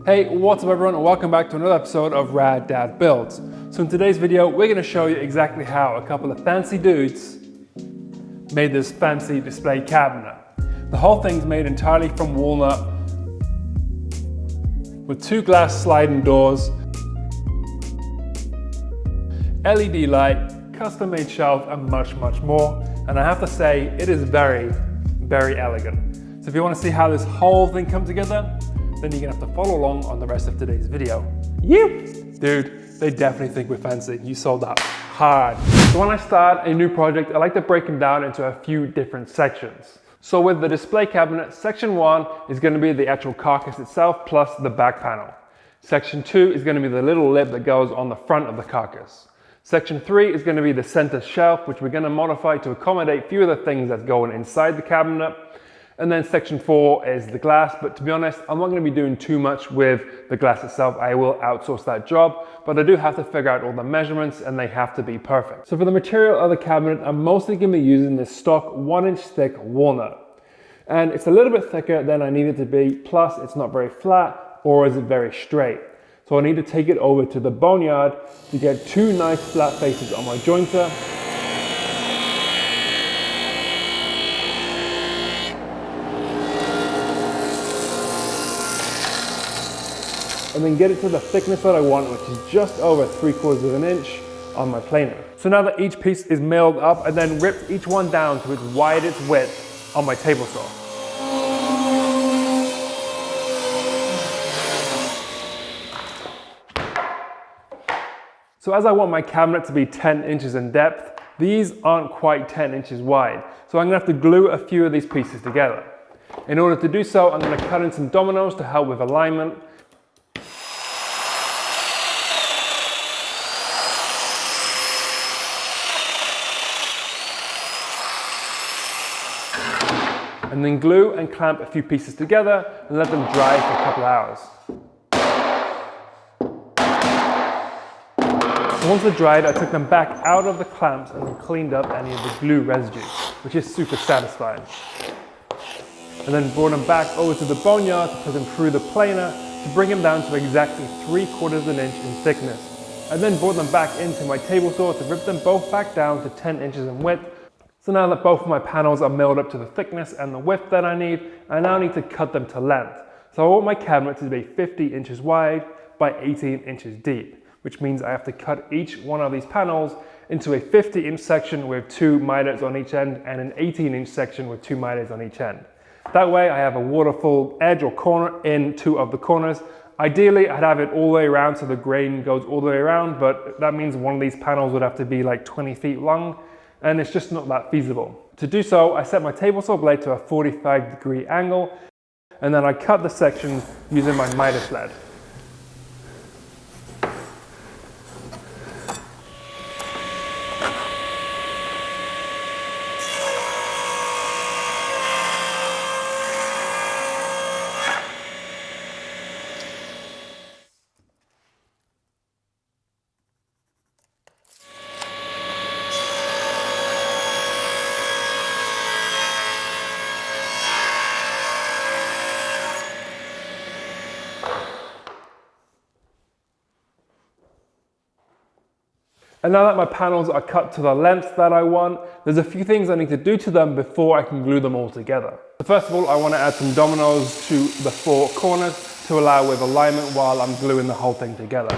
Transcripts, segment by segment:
Hey, what's up everyone, and welcome back to another episode of Rad Dad Builds. So in today's video, we're going to show you exactly how a couple of fancy dudes made this fancy display cabinet. The whole thing's made entirely from walnut with two glass sliding doors, LED light, custom made shelf, and much more. And I have to say, it is very elegant. So if you want to see how this whole thing comes together, then you're gonna have to follow along on the rest of today's video. Dude, they definitely think we're fancy. You sold that hard. So when I start a new project, I like to break them down into a few different sections. So with the display cabinet, section 1 is gonna be the actual carcass itself plus the back panel. Section 2 is gonna be the little lip that goes on the front of the carcass. Section 3 is gonna be the center shelf, which we're gonna modify to accommodate a few of the things that's going inside the cabinet. And then section 4 is the glass, but to be honest, I'm not going to be doing too much with the glass itself. I will outsource that job, but I do have to figure out all the measurements and they have to be perfect. So for the material of the cabinet, I'm mostly going to be using this stock 1-inch thick walnut. And it's a little bit thicker than I need it to be, plus it's not very flat or is it very straight. So I need to take it over to the boneyard to get two nice flat faces on my jointer. And then get it to the thickness that I want, which is just over 3/4 of an inch on my planer. So now that each piece is milled up, I then ripped each one down to its widest width on my table saw. So as I want my cabinet to be 10 inches in depth, these aren't quite 10 inches wide. So I'm gonna have to glue a few of these pieces together. In order to do so, I'm gonna cut in some dominoes to help with alignment. And then glue and clamp a few pieces together and let them dry for a couple of hours. So once they're dried, I took them back out of the clamps and then cleaned up any of the glue residue, which is super satisfying. And then brought them back over to the boneyard to put them through the planer to bring them down to exactly 3/4 of an inch in thickness. And then brought them back into my table saw to rip them both back down to 10 inches in width. So now that both of my panels are milled up to the thickness and the width that I need, I now need to cut them to length. So I want my cabinet to be 50 inches wide by 18 inches deep, which means I have to cut each one of these panels into a 50-inch section with 2 miters on each end and an 18-inch section with 2 miters on each end. That way I have a waterfall edge or corner in 2 of the corners. Ideally, I'd have it all the way around so the grain goes all the way around, but that means one of these panels would have to be like 20 feet long, and it's just not that feasible. To do so, I set my table saw blade to a 45-degree angle, and then I cut the section using my miter sled. And now that my panels are cut to the length that I want, there's a few things I need to do to them before I can glue them all together. So first of all, I want to add some dominoes to the 4 corners to allow with alignment while I'm gluing the whole thing together.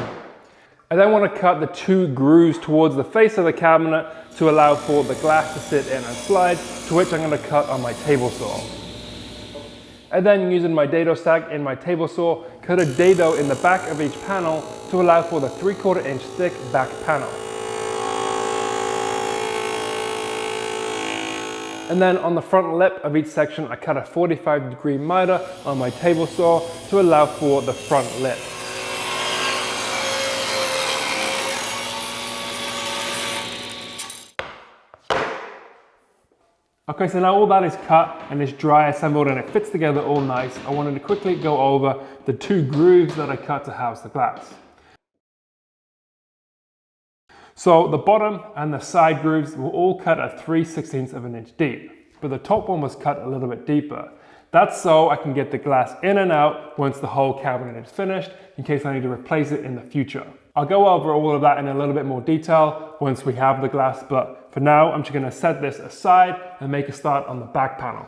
I then want to cut the 2 grooves towards the face of the cabinet to allow for the glass to sit in and slide, to which I'm going to cut on my table saw. And then using my dado stack in my table saw, cut a dado in the back of each panel to allow for the 3/4 inch thick back panel. And then on the front lip of each section, I cut a 45-degree miter on my table saw to allow for the front lip. Okay, so now all that is cut and it's dry assembled and it fits together all nice. I wanted to quickly go over the 2 grooves that I cut to house the glass. So the bottom and the side grooves were all cut at 3/16 of an inch deep, but the top one was cut a little bit deeper. That's so I can get the glass in and out once the whole cabinet is finished, in case I need to replace it in the future. I'll go over all of that in a little bit more detail once we have the glass, but for now, I'm just gonna set this aside and make a start on the back panel.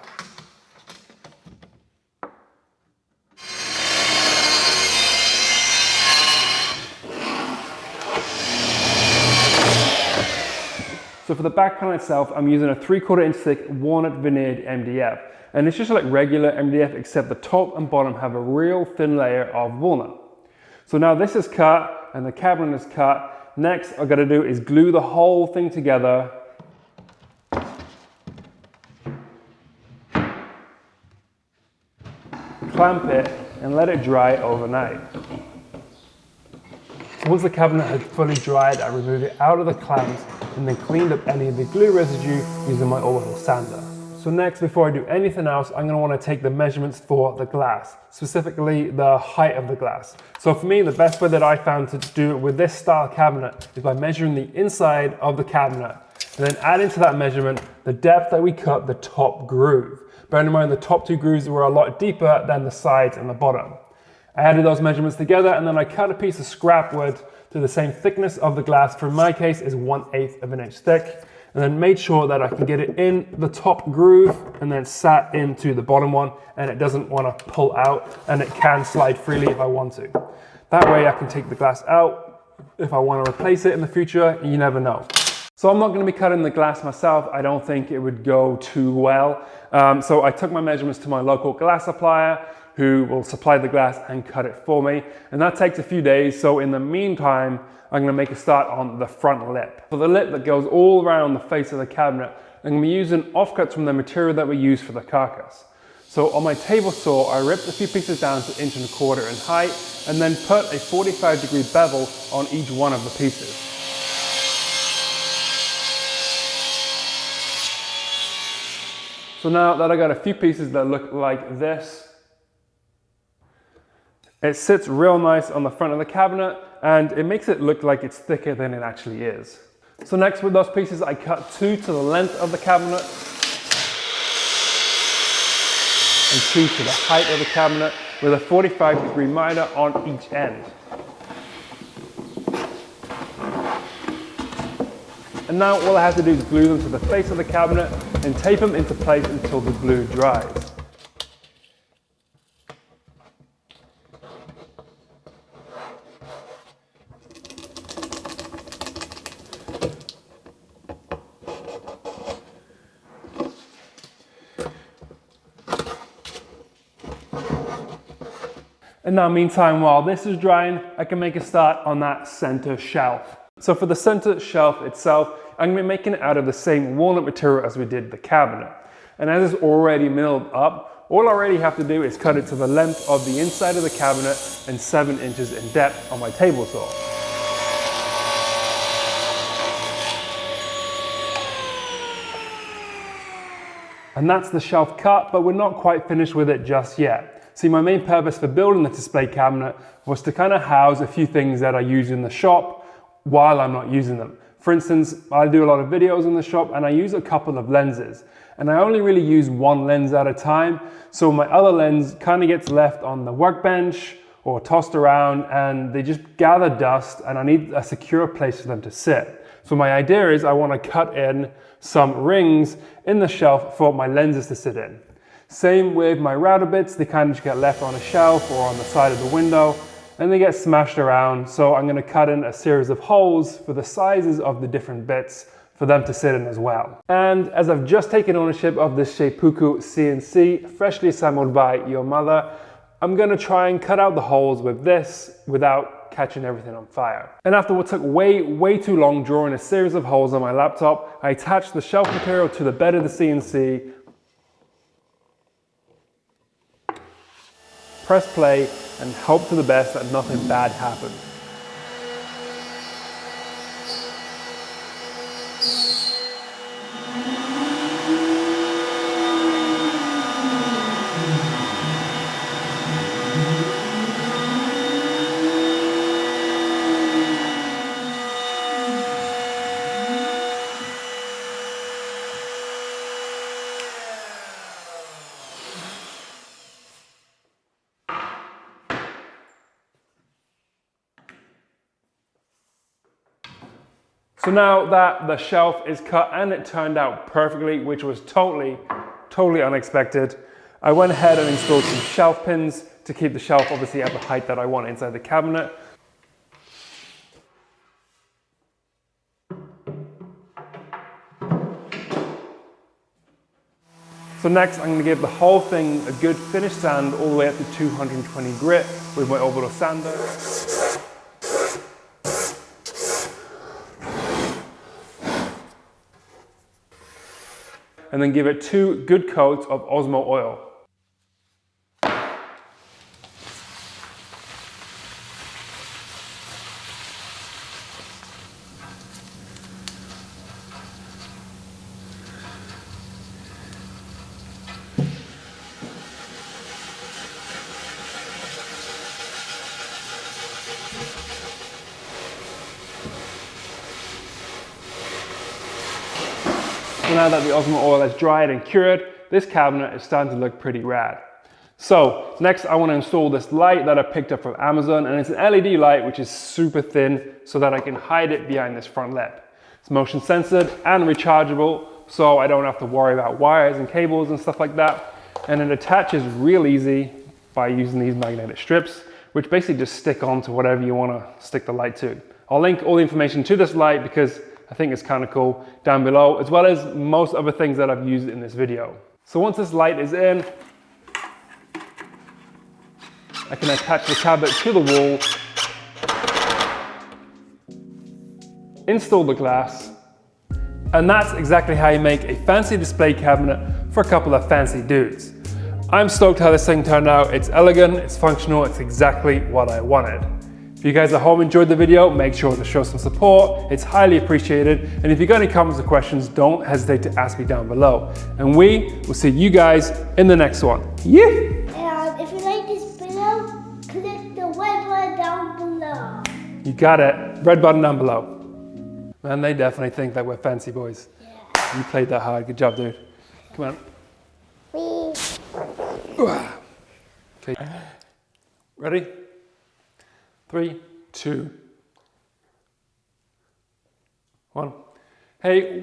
So for the back panel itself, I'm using a 3/4 inch thick walnut veneered MDF. And it's just like regular MDF, except the top and bottom have a real thin layer of walnut. So now this is cut and the cabinet is cut. Next, I've got to do is glue the whole thing together. Clamp it and let it dry overnight. So once the cabinet had fully dried, I removed it out of the clamps and then cleaned up any of the glue residue using my oil sander. So next, before I do anything else, I'm going to want to take the measurements for the glass, specifically the height of the glass. So for me, the best way that I found to do it with this style cabinet is by measuring the inside of the cabinet and then adding to that measurement the depth that we cut the top groove. Bearing in mind the top two grooves were a lot deeper than the sides and the bottom. I added those measurements together and then I cut a piece of scrap wood to the same thickness of the glass, for my case is 1/8 of an inch thick, and then made sure that I can get it in the top groove and then sat into the bottom one, and it doesn't want to pull out and it can slide freely if I want to. That way I can take the glass out if I want to replace it in the future, you never know. So I'm not going to be cutting the glass myself. I don't think it would go too well. So I took my measurements to my local glass supplier, who will supply the glass and cut it for me. And that takes a few days. So in the meantime, I'm gonna make a start on the front lip. For the lip that goes all around the face of the cabinet, I'm gonna be using offcuts from the material that we use for the carcass. So on my table saw, I ripped a few pieces down to 1¼ inch in height and then put a 45-degree bevel on each one of the pieces. So now that I got a few pieces that look like this, it sits real nice on the front of the cabinet and it makes it look like it's thicker than it actually is. So next with those pieces, I cut 2 to the length of the cabinet and 2 to the height of the cabinet with a 45-degree miter on each end. And now all I have to do is glue them to the face of the cabinet and tape them into place until the glue dries. And now meantime, while this is drying, I can make a start on that center shelf. So for the center shelf itself, I'm going to be making it out of the same walnut material as we did the cabinet. And as it's already milled up, all I really have to do is cut it to the length of the inside of the cabinet and 7 inches in depth on my table saw. And that's the shelf cut, but we're not quite finished with it just yet. See, my main purpose for building the display cabinet was to kind of house a few things that I use in the shop while I'm not using them. For instance, I do a lot of videos in the shop and I use a couple of lenses. And I only really use one lens at a time. So my other lens kind of gets left on the workbench or tossed around and they just gather dust and I need a secure place for them to sit. So my idea is I want to cut in some rings in the shelf for my lenses to sit in. Same with my router bits, they kind of just get left on a shelf or on the side of the window and they get smashed around. So I'm going to cut in a series of holes for the sizes of the different bits for them to sit in as well. And as I've just taken ownership of this Seppuku CNC, freshly assembled by your mother, I'm going to try and cut out the holes with this without catching everything on fire. And after what took way too long drawing a series of holes on my laptop, I attached the shelf material to the bed of the CNC, press play, and hope to the best that nothing bad happens. So now that the shelf is cut and it turned out perfectly, which was totally unexpected, I went ahead and installed some shelf pins to keep the shelf obviously at the height that I want inside the cabinet. So next, I'm going to give the whole thing a good finish sand all the way up to 220 grit with my orbital sander. And then give it 2 good coats of Osmo oil. So now that the Osmo oil has dried and cured, this cabinet is starting to look pretty rad. So next I want to install this light that I picked up from Amazon, and it's an LED light which is super thin so that I can hide it behind this front led. It's motion censored and rechargeable, so I don't have to worry about wires and cables and stuff like that. And it attaches real easy by using these magnetic strips, which basically just stick onto whatever you want to stick the light to. I'll link all the information to this light because I think it's kind of cool down below, as well as most other things that I've used in this video. So once this light is in, I can attach the cabinet to the wall, install the glass, and that's exactly how you make a fancy display cabinet for a couple of fancy dudes. I'm stoked how this thing turned out. It's elegant, it's functional, it's exactly what I wanted. If you guys at home enjoyed the video, make sure to show some support. It's highly appreciated. And if you got any comments or questions, don't hesitate to ask me down below. And we will see you guys in the next one. Yeah! And if you like this video, click the red button down below. You got it. Red button down below. Man, they definitely think that we're fancy boys. Yeah. You played that hard. Good job, dude. Come on. Okay. Ready? 3, 2, 1. Hey.